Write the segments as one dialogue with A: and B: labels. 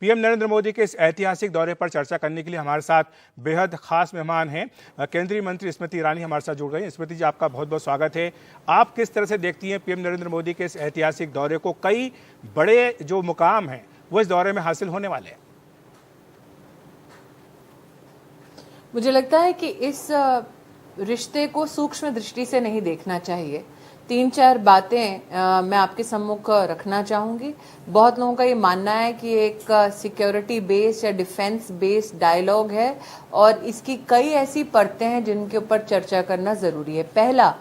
A: PM Narendra Modi के इस ऐतिहासिक दौरे पर चर्चा करने के लिए हमारे साथ बेहद खास मेहमान हैं। केंद्रीय मंत्री स्मृति ईरानी हमारे साथ जुड़ रही हैं। स्मृति जी, आपका बहुत बहुत स्वागत है। आप किस तरह से देखती हैं पीएम नरेंद्र मोदी के इस ऐतिहासिक दौरे को? कई बड़े जो मुकाम हैं वो इस दौरे में हासिल होने वाले हैं।
B: मुझे लगता है कि इस रिश्ते को सूक्ष्म दृष्टि से नहीं देखना चाहिए। 3-4 बातें मैं आपके सम्मुख रखना चाहूंगी। बहुत लोगों का ये मानना है कि एक सिक्योरिटी बेस्ड या डिफेंस बेस्ड डायलॉग है और इसकी कई ऐसी परतें हैं जिनके ऊपर चर्चा करना जरूरी है। पहला,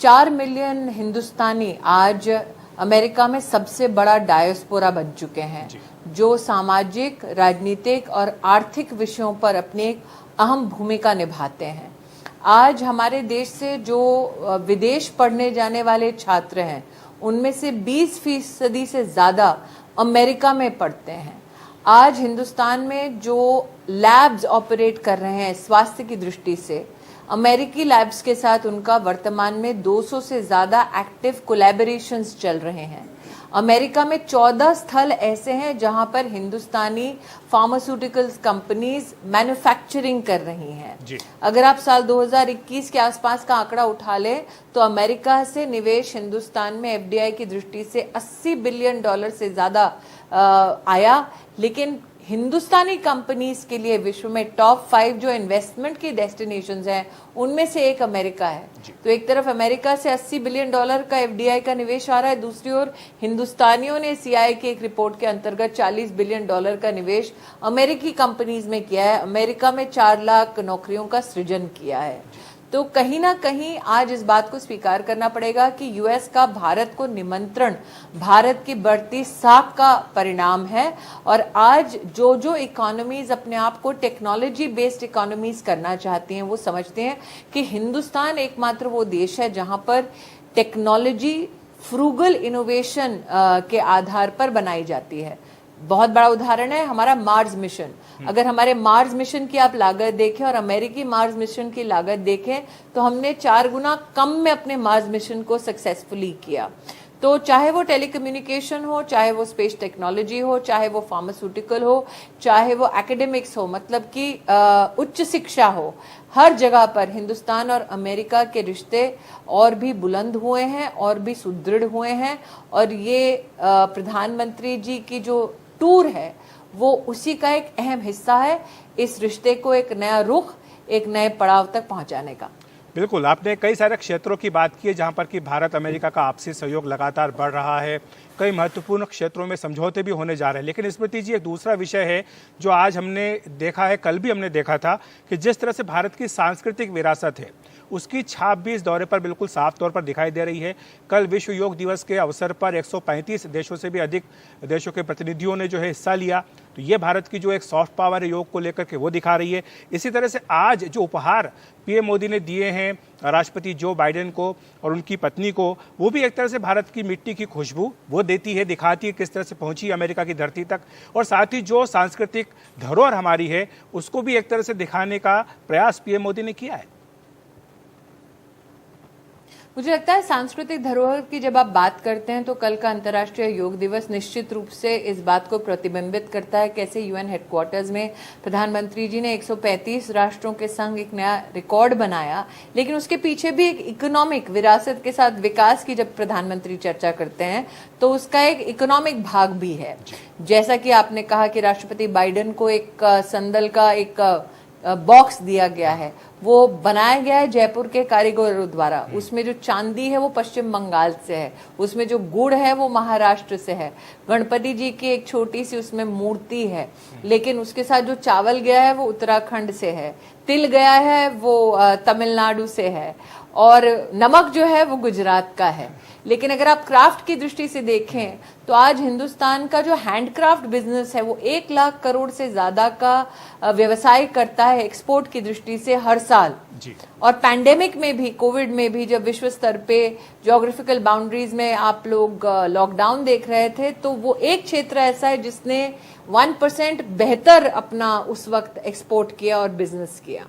B: 4 मिलियन हिंदुस्तानी आज अमेरिका में सबसे बड़ा डायस्पोरा बन चुके हैं, जो सामाजिक, राजनीतिक और आर्थिक विषयों पर अपनी एक अहम भूमिका निभाते हैं। आज हमारे देश से जो विदेश पढ़ने जाने वाले छात्र हैं, उनमें से 20% से ज्यादा अमेरिका में पढ़ते हैं। आज हिंदुस्तान में जो लैब्स ऑपरेट कर रहे हैं स्वास्थ्य की दृष्टि से, अमेरिकी लैब्स के साथ उनका वर्तमान में 200 से ज्यादा एक्टिव कोलैबोरेशंस चल रहे हैं। अमेरिका में 14 स्थल ऐसे हैं जहां पर हिंदुस्तानी फार्मास्यूटिकल्स कंपनीज मैन्युफैक्चरिंग कर रही हैं। अगर आप साल 2021 के आसपास का आंकड़ा उठा लें तो अमेरिका से निवेश हिंदुस्तान में एफडीआई की दृष्टि से $80 बिलियन से ज्यादा आया। लेकिन हिंदुस्तानी कंपनीज के लिए विश्व में टॉप 5 जो इन्वेस्टमेंट की डेस्टिनेशंस हैं, उनमें से एक अमेरिका है। तो एक तरफ अमेरिका से $80 बिलियन का एफडीआई का निवेश आ रहा है, दूसरी ओर हिंदुस्तानियों ने सीआईआई की एक रिपोर्ट के अंतर्गत $40 बिलियन का निवेश अमेरिकी कंपनीज में किया है। अमेरिका में 4 लाख नौकरियों का सृजन किया है। तो कहीं ना कहीं आज इस बात को स्वीकार करना पड़ेगा कि यूएस का भारत को निमंत्रण भारत की बढ़ती साख का परिणाम है। और आज जो इकोनॉमीज अपने आप को टेक्नोलॉजी बेस्ड इकोनॉमीज करना चाहती हैं, वो समझते हैं कि हिंदुस्तान एकमात्र वो देश है जहां पर टेक्नोलॉजी फ्रूगल इनोवेशन के आधार पर बनाई जाती है। बहुत बड़ा उदाहरण है हमारा मार्स मिशन। अगर हमारे मार्स मिशन की आप लागत देखें और अमेरिकी मार्स मिशन की लागत देखें तो हमने 4 गुना कम में अपने मार्स मिशन को सक्सेसफुली किया। तो चाहे वो टेलीकम्युनिकेशन हो, चाहे वो स्पेस टेक्नोलॉजी हो, चाहे वो फार्मास्यूटिकल हो, चाहे वो एकेडमिक्स हो, मतलब कि उच्च शिक्षा हो, हर जगह पर हिंदुस्तान और अमेरिका के रिश्ते और भी बुलंद हुए हैं और भी सुदृढ़ हुए हैं। और ये प्रधानमंत्री जी की जो टूर है वो उसी का एक अहम हिस्सा है, इस रिश्ते को एक नया रुख, एक नए पड़ाव तक पहुंचाने का।
A: बिल्कुल, आपने कई सारे क्षेत्रों की बात की है जहां पर कि भारत अमेरिका का आपसी सहयोग लगातार बढ़ रहा है। कई महत्वपूर्ण क्षेत्रों में समझौते भी होने जा रहे हैं। लेकिन स्मृति जी, एक दूसरा विषय है जो आज हमने देखा है, कल भी हमने देखा था कि जिस तरह से भारत की सांस्कृतिक विरासत है उसकी छाप भी इस दौरे पर बिल्कुल साफ तौर पर दिखाई दे रही है। कल विश्व योग दिवस के अवसर पर 135 देशों से भी अधिक देशों के प्रतिनिधियों ने जो है हिस्सा लिया। तो ये भारत की जो एक सॉफ्ट पावर है योग को लेकर के वो दिखा रही है। इसी तरह से आज जो उपहार पीएम मोदी ने दिए हैं राष्ट्रपति जो बाइडेन को और उनकी पत्नी को, वो भी एक तरह से भारत की मिट्टी की खुशबू वो देती है, दिखाती है किस तरह से पहुंची अमेरिका की धरती तक। और साथ ही जो सांस्कृतिक धरोहर हमारी है उसको भी एक तरह से दिखाने का प्रयास पीएम मोदी ने किया है।
B: मुझे लगता है सांस्कृतिक धरोहर की जब आप बात करते हैं तो कल का अंतर्राष्ट्रीय योग दिवस निश्चित रूप से इस बात को प्रतिबिंबित करता है, कैसे यूएन हेडक्वार्टर्स में प्रधानमंत्री जी ने 135 राष्ट्रों के संग एक नया रिकॉर्ड बनाया। लेकिन उसके पीछे भी एक इकोनॉमिक विरासत के साथ विकास की जब प्रधानमंत्री चर्चा करते हैं तो उसका एक इकोनॉमिक भाग भी है। जैसा कि आपने कहा कि राष्ट्रपति बाइडेन को एक संदल का एक बॉक्स दिया गया है, वो बनाया गया है जयपुर के कारीगरों द्वारा। उसमें जो चांदी है वो पश्चिम बंगाल से है, उसमें जो गुड़ है वो महाराष्ट्र से है, गणपति जी की एक छोटी सी उसमें मूर्ति है, लेकिन उसके साथ जो चावल गया है वो उत्तराखंड से है, तिल गया है वो तमिलनाडु से है, और नमक जो है वो गुजरात का है। लेकिन अगर आप क्राफ्ट की दृष्टि से देखें तो आज हिंदुस्तान का जो हैंडक्राफ्ट बिजनेस है वो 1 लाख करोड़ से ज्यादा का व्यवसाय करता है एक्सपोर्ट की दृष्टि से हर साल जी। और पैंडेमिक में भी, कोविड में भी, जब विश्व स्तर पे ज्योग्राफिकल बाउंड्रीज में आप लोग लॉकडाउन देख रहे थे, तो वो एक क्षेत्र ऐसा है जिसने 1% बेहतर अपना उस वक्त एक्सपोर्ट किया और बिजनेस किया।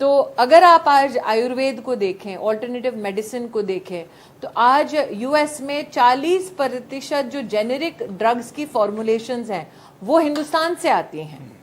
B: तो अगर आप आज आयुर्वेद को देखें, ऑल्टरनेटिव मेडिसिन को देखें, तो आज यूएस में 40% जो जेनेरिक ड्रग्स की फॉर्मुलेशंस हैं वो हिंदुस्तान से आती हैं।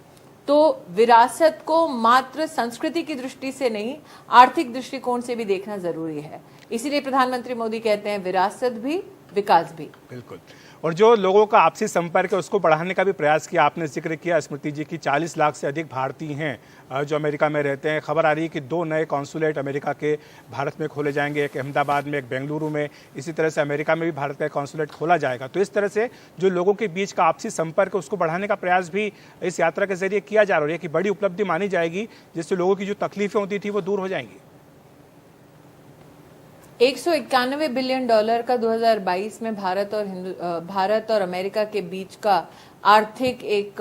B: तो विरासत को मात्र संस्कृति की दृष्टि से नहीं, आर्थिक दृष्टिकोण से भी देखना जरूरी है। इसीलिए प्रधानमंत्री मोदी कहते हैं विरासत भी विकास भी।
A: बिल्कुल। और जो लोगों का आपसी संपर्क है उसको बढ़ाने का भी प्रयास किया। आपने जिक्र किया स्मृति जी की 40 लाख से अधिक भारतीय हैं जो अमेरिका में रहते हैं। खबर आ रही है कि 2 नए कॉन्सुलेट अमेरिका के भारत में खोले जाएंगे, एक अहमदाबाद में, एक बेंगलुरु में। इसी तरह से अमेरिका में भी भारत का कॉन्सुलेट खोला जाएगा। तो इस तरह से जो लोगों के बीच का आपसी संपर्क है उसको बढ़ाने का प्रयास भी इस यात्रा के जरिए किया जा रहा है कि बड़ी उपलब्धि मानी जाएगी, जिससे लोगों की जो तकलीफें होती थी वो दूर हो जाएंगी।
B: $191 बिलियन का 2022 में भारत और अमेरिका के बीच का आर्थिक एक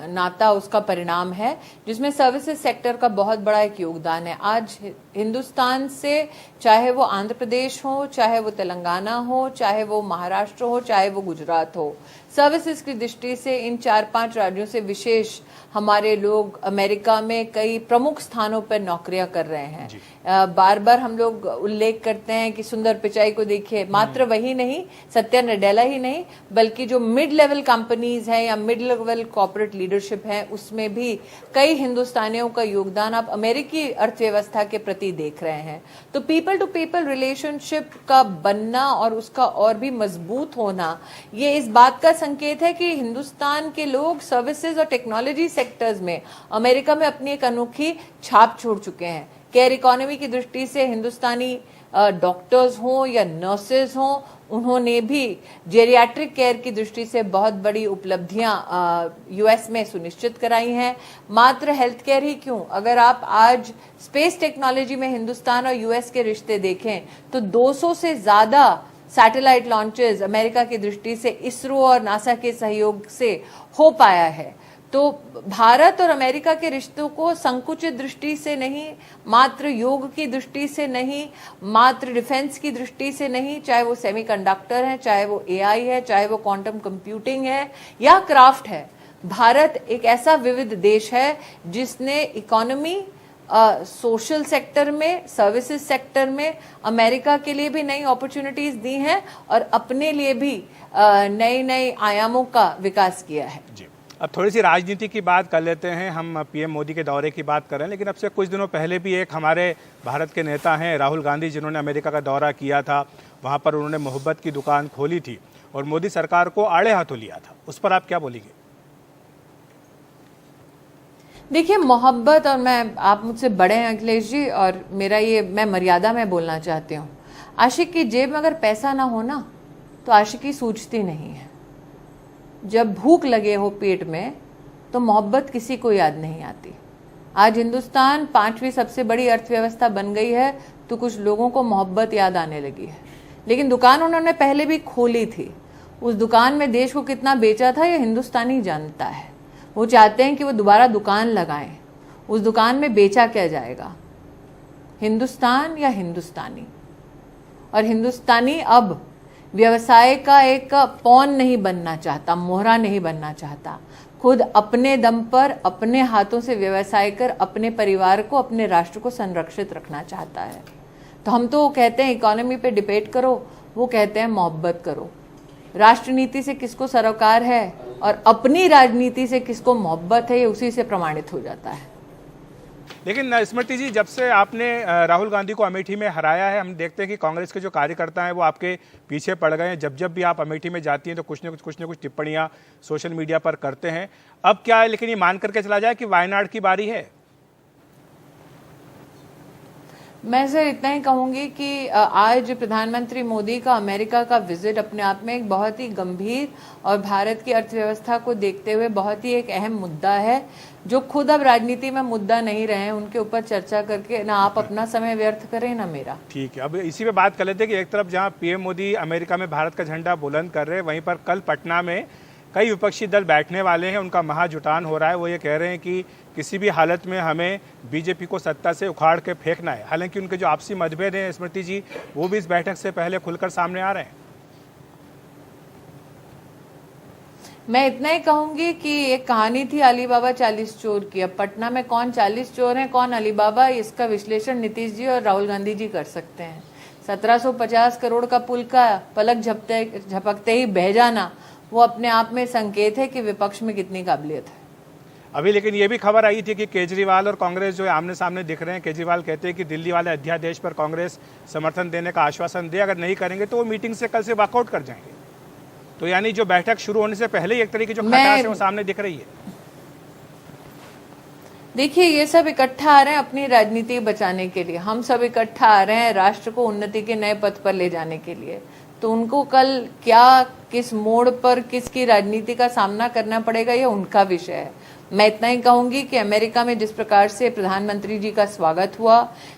B: नाता उसका परिणाम है, जिसमें सर्विसेज सेक्टर का बहुत बड़ा एक योगदान है। आज हिंदुस्तान से, चाहे वो आंध्र प्रदेश हो, चाहे वो तेलंगाना हो, चाहे वो महाराष्ट्र हो, चाहे वो गुजरात हो, सर्विसेज की दृष्टि से इन 4-5 राज्यों से विशेष हमारे लोग अमेरिका में कई प्रमुख स्थानों पर नौकरियां कर रहे हैं। बार बार हम लोग उल्लेख करते हैं कि सुंदर पिचाई को देखिए, मात्र वही नहीं, सत्या नडेला ही नहीं, बल्कि जो मिड लेवल कंपनीज हैं या मिड लेवल कॉर्पोरेट लीडरशिप है, उसमें भी कई हिंदुस्तानियों का योगदान आप अमेरिकी अर्थव्यवस्था के प्रति देख रहे हैं। तो पीपल टू पीपल रिलेशनशिप का बनना और उसका और भी मजबूत होना, ये इस बात का संकेत है कि हिंदुस्तान के लोग सर्विसेज और टेक्नोलॉजी सेक्टर्स में अमेरिका में अपनी एक अनोखी छाप छोड़ चुके हैं। केयर इकोनॉमी की दृष्टि से हिंदुस्तानी डॉक्टर्स हों या नर्सेज हों, उन्होंने भी जेरियाट्रिक केयर की दृष्टि से बहुत बड़ी उपलब्धियां यूएस में सुनिश्चित कराई हैं। मात्र हेल्थ केयर ही क्यों, अगर आप आज स्पेस टेक्नोलॉजी में हिंदुस्तान और यूएस के रिश्ते देखें तो 200 से ज्यादा सैटेलाइट लॉन्चेस अमेरिका की दृष्टि से इसरो और नासा के सहयोग से हो पाया है। तो भारत और अमेरिका के रिश्तों को संकुचित दृष्टि से नहीं, मात्र योग की दृष्टि से नहीं, मात्र डिफेंस की दृष्टि से नहीं, चाहे वो सेमीकंडक्टर है, चाहे वो एआई है, चाहे वो क्वांटम कंप्यूटिंग है या क्राफ्ट है, भारत एक ऐसा विविध देश है जिसने इकोनॉमी, सोशल सेक्टर में, सर्विसेज सेक्टर में अमेरिका के लिए भी नई अपॉर्चुनिटीज दी हैं और अपने लिए भी नए नए आयामों का विकास किया है।
A: जी, अब थोड़ी सी राजनीति की बात कर लेते हैं। हम पीएम मोदी के दौरे की बात कर रहे हैं, लेकिन अब से कुछ दिनों पहले भी एक हमारे भारत के नेता हैं राहुल गांधी, जिन्होंने अमेरिका का दौरा किया था। वहाँ पर उन्होंने मोहब्बत की दुकान खोली थी और मोदी सरकार को आड़े हाथों लिया था। उस पर आप क्या बोलेंगे?
B: देखिए, मोहब्बत, और आप मुझसे बड़े हैं अखिलेश जी, और मेरा ये, मैं मर्यादा में बोलना चाहती हूँ। आशिक की जेब में अगर पैसा ना हो ना तो आशिकी सूझती नहीं है। जब भूख लगे हो पेट में तो मोहब्बत किसी को याद नहीं आती। आज हिंदुस्तान 5वीं सबसे बड़ी अर्थव्यवस्था बन गई है तो कुछ लोगों को मोहब्बत याद आने लगी है, लेकिन दुकान उन्होंने पहले भी खोली थी। उस दुकान में देश को कितना बेचा था ये हिंदुस्तानी जानता है। वो चाहते हैं कि वो दोबारा दुकान लगाएं। उस दुकान में बेचा क्या जाएगा, हिंदुस्तान या हिंदुस्तानी? और हिंदुस्तानी अब व्यवसाय का एक पौन नहीं बनना चाहता, मोहरा नहीं बनना चाहता। खुद अपने दम पर, अपने हाथों से व्यवसाय कर अपने परिवार को, अपने राष्ट्र को संरक्षित रखना चाहता है। तो हम तो कहते हैं इकोनॉमी पे डिबेट करो, वो कहते हैं मोहब्बत करो। राष्ट्रनीति से किसको सरोकार है और अपनी राजनीति से किसको मोहब्बत है, ये उसी से प्रमाणित हो जाता है।
A: लेकिन स्मृति जी, जब से आपने राहुल गांधी को अमेठी में हराया है, हम देखते हैं कि कांग्रेस के जो कार्यकर्ता हैं वो आपके पीछे पड़ गए हैं। जब भी आप अमेठी में जाती हैं तो कुछ न कुछ टिप्पणियां सोशल मीडिया पर करते हैं। अब क्या है, लेकिन ये मान करके चला जाए कि वायनाड की बारी है?
B: मैं सर इतना ही कहूंगी कि आज प्रधानमंत्री मोदी का अमेरिका का विजिट अपने आप में एक बहुत ही गंभीर और भारत की अर्थव्यवस्था को देखते हुए बहुत ही एक अहम मुद्दा है। जो खुद अब राजनीति में मुद्दा नहीं रहे हैं, उनके ऊपर चर्चा करके ना आप अपना समय व्यर्थ करें ना मेरा।
A: ठीक है, अब इसी पे बात कर लेते हैं कि एक तरफ जहां पीएम मोदी अमेरिका में भारत का झंडा बुलंद कर रहे हैं, वहीं पर कल पटना में कई विपक्षी दल बैठने वाले हैं। उनका महाजुटान हो रहा है। वो ये कह रहे हैं कि किसी भी हालत में हमें बीजेपी को सत्ता से उखाड़ के फेंकना है। हालांकि उनके जो आपसी मतभेद हैं स्मृति जी, वो भी इस बैठक से पहले खुलकर सामने आ रहे हैं।
B: मैं इतना ही कहूंगी कि एक कहानी थी अलीबाबा 40 चोर की। अब पटना में कौन 40 चोर हैं, कौन अलीबाबा, इसका विश्लेषण नीतीश जी और राहुल गांधी जी कर सकते हैं। 1750 करोड़ का पुल का पलक झपकते ही बह जाना, वो अपने आप में संकेत है कि विपक्ष में कितनी काबिलियत है।
A: अभी लेकिन ये भी खबर आई थी कि केजरीवाल और कांग्रेस जो है आमने सामने दिख रहे हैं। केजरीवाल कहते हैं कि दिल्ली वाले अध्यादेश पर कांग्रेस समर्थन देने का आश्वासन दे, अगर नहीं करेंगे तो वो मीटिंग से कल से वॉकआउट कर जाएंगे। तो यानी जो बैठक शुरू होने से पहले ही एक तरीके जो खटास है वो सामने दिख रही है।
B: देखिए, ये सब इकट्ठा आ रहे हैं अपनी राजनीति बचाने के लिए, हम सब इकट्ठा आ रहे हैं राष्ट्र को उन्नति के नए पथ पर ले जाने के लिए। तो उनको कल क्या, किस मोड़ पर किसकी राजनीति का सामना करना पड़ेगा, ये उनका विषय है। मैं इतना ही कहूंगी कि अमेरिका में जिस प्रकार से प्रधानमंत्री जी का स्वागत हुआ,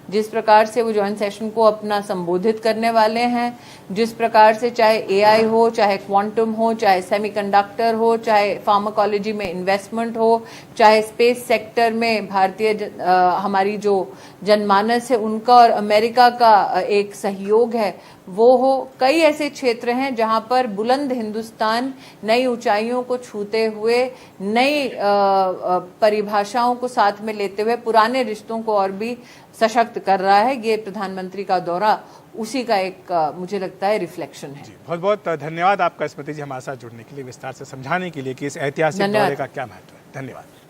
B: जिस प्रकार से वो ज्वाइंट सेशन को अपना संबोधित करने वाले हैं, जिस प्रकार से चाहे एआई हो, चाहे क्वांटम हो, चाहे सेमीकंडक्टर हो, चाहे फार्माकोलॉजी में इन्वेस्टमेंट हो, चाहे स्पेस सेक्टर में भारतीय हमारी जो जनमानस है उनका और अमेरिका का एक सहयोग है वो हो, कई ऐसे क्षेत्र हैं जहां पर बुलंद हिंदुस्तान नई ऊंचाइयों को छूते हुए, नई परिभाषाओं को साथ में लेते हुए पुराने रिश्तों को और भी सशक्त कर रहा है। ये प्रधानमंत्री का दौरा उसी का एक मुझे लगता है रिफ्लेक्शन है।
A: बहुत बहुत धन्यवाद आपका स्मृति जी, हमारे साथ जुड़ने के लिए, विस्तार से समझाने के लिए कि इस ऐतिहासिक दौरे का क्या महत्व है। धन्यवाद।